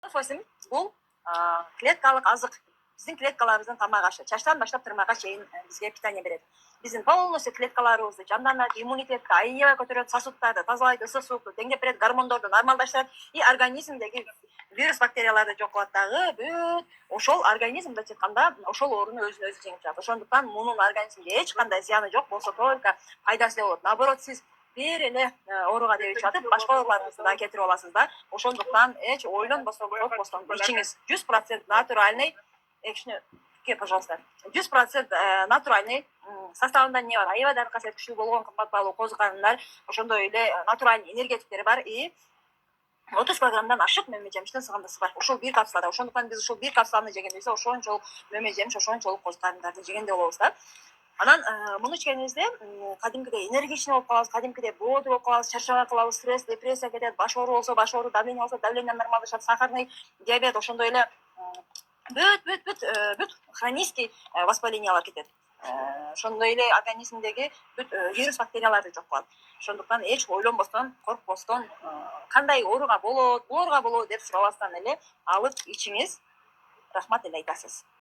Фосим бул клеткалык азык. Биздин клеткаларыбыздын тамак ашы. Чачтан баштап тырмакка чейин бизге питание берет. Биздин полностью клеткаларыбызды жандандырат, иммунитетти аябай көтөрөт, сосудтарды тазалайт, ысык суукту деңдеп берет, гормондорду нормалдаштырат и организмдеги вирус бактерияларды жок кылат дагы. Бүт ошол организм мындайча айтканда ошол ооруну өзүнө өзү жеңип чыгат. Ошондуктан мунун организмге эч кандай зыяны жок, болсо только пайдасы болот. Наоборот, сиз бир эле ооруга деп ичип башка ооруларыңызды да кетирип аласыз да. Ошондуктан эч ойлонбостон, коркпостон ичиңиз. 100% натуральный, пожалуйста, 100% натуральный составында эмне бар? Аябай дары касиет күчтүү болгон кымбат баалуу козу карындар, ошондой эле натуральный энергетиктери бар и 30 килограммдан ашык мөмө жемиштин сыгындысы бар. Ошол бир капсулада. Ошондуктан биз ушул бир капсуланы жегенибизде ошончолук мөмө жемиш, ошончолук козу карындарды жегендей болобуз да. Анан муну ичкенибизде кадимкидей энергичный болуп калабыз, кадимкидей бодрый болуп калабыз, чарчабай калабыз, стресс, депрессия кетет, баш оору болсо баш оору, давление болсо давление нормалдашат, сахарный диабет, ошондой эле бүт хронический воспалениялар кетет. Ошондой эле организмдеги бүт вирус бактерияларды жок кылат. Ошондуктан эч ойлонбостон, коркпостон, кандай ооруга болот, буларга болот деп сурабастан эле алып ичиңиз. Рахмат эле айтасыз.